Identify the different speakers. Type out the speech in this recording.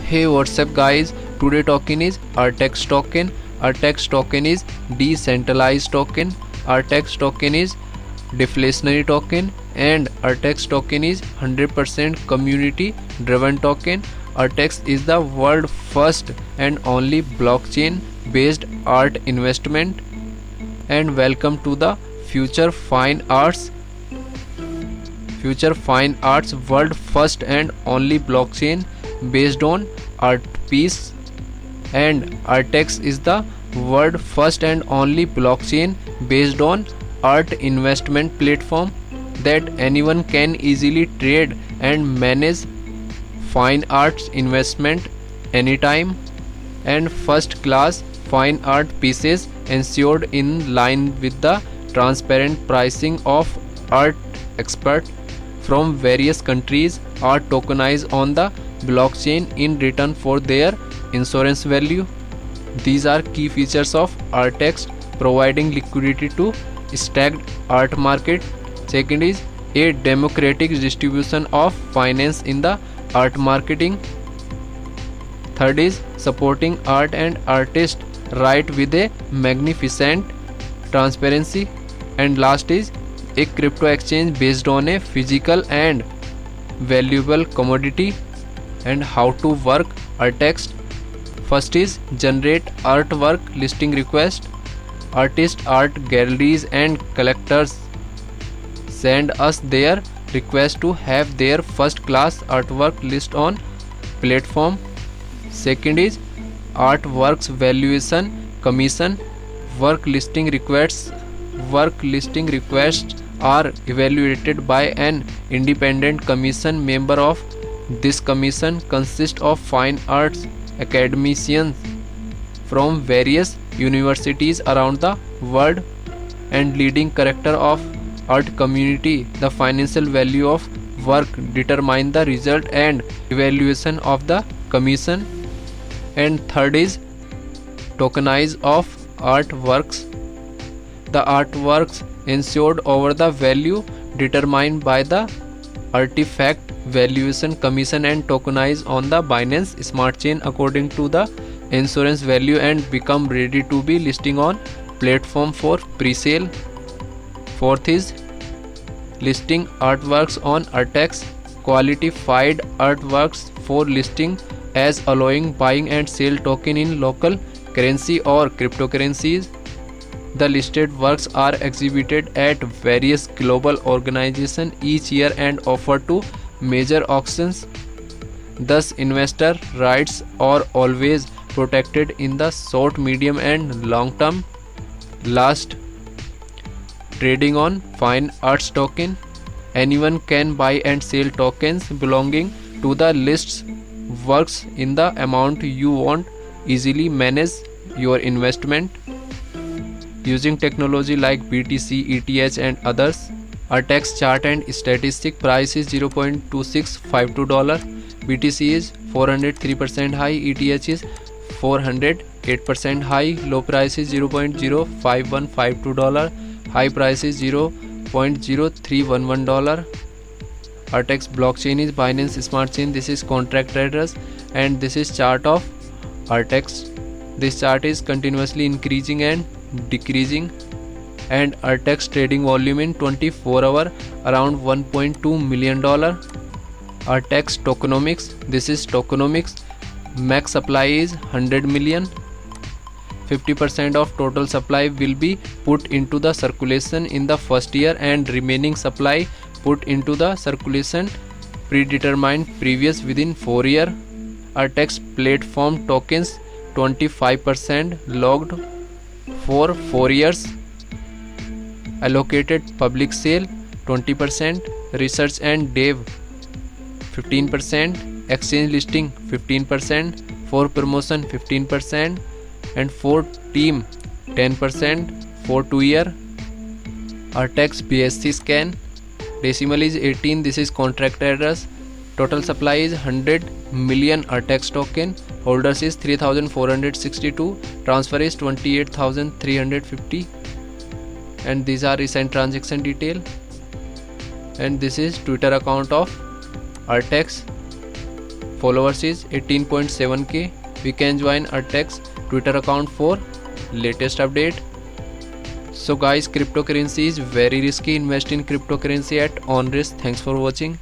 Speaker 1: Hey, what's up guys? Today token is Artex token. Artex token is decentralized token. Artex token is deflationary token, and Artex token is 100% community driven token. Artex is the world first and only blockchain based art investment. And welcome to the Future Fine Arts world first and only blockchain based on art piece. And Artex is the world first and only blockchain based on art investment platform that anyone can easily trade and manage fine arts investment anytime, and first class fine art pieces ensured in line with the transparent pricing of art experts from various countries are tokenized on the blockchain in return for their insurance value. These are key features of Artex, providing liquidity to stacked art market. Second is a democratic distribution of finance in the art marketing. Third is supporting art and artists right with a magnificent transparency. And last is a crypto exchange based on a physical and valuable commodity. And how to work Artex. First is generate artwork listing request. Artists, art galleries and collectors send us their request to have their first class artwork list on platform. Second is artworks valuation commission. Work listing requests are evaluated by an independent commission. Member of this commission consists of fine arts academicians from various universities around the world and leading character of art community. The financial value of work determine the result and evaluation of the commission. And third is tokenize of artworks. The artworks ensured over the value determined by the artifact valuation commission and tokenize on the Binance Smart Chain according to the insurance value and become ready to be listing on platform for pre-sale. Fourth is listing artworks on Artex. Qualified artworks for listing as allowing buying and sale token in local currency or cryptocurrencies. The listed works are exhibited at various global organizations each year and offered to major auctions. Thus, investor rights are always protected in the short, medium, and long term. Last, trading on fine arts token. Anyone can buy and sell tokens belonging to the lists works in the amount you want. Easily manage your investment using technology like BTC, ETH and others. Artex chart and statistic. Price is $0.2652. BTC is 403% high. ETH is 408% high. Low price is $0.05152. High price is $0.0311. Artex blockchain is Binance Smart Chain. This is contract address and this is chart of Artex. This chart is continuously increasing and decreasing. And Artex trading volume in 24 hours around $1.2 million. Artex tokenomics. This is tokenomics. Max supply is 100 million. 50% of total supply will be put into the circulation in the first year and remaining supply put into the circulation predetermined previous within 4 years. Artex platform tokens 25% logged for 4 years. Allocated public sale 20%, research and dev 15%, exchange listing 15%, for promotion 15%, and for team 10% for 2 year. Artex BSC scan. Decimal is 18. This is contract address. Total supply is 100 million Artex token. Holders is 3462. Transfer is 28,350. And these are recent transaction detail. And this is Twitter account of Artex. followers is 18.7k. We can join Artex Twitter account for latest update. So guys, cryptocurrency is very risky. Invest in cryptocurrency at on risk. Thanks for watching.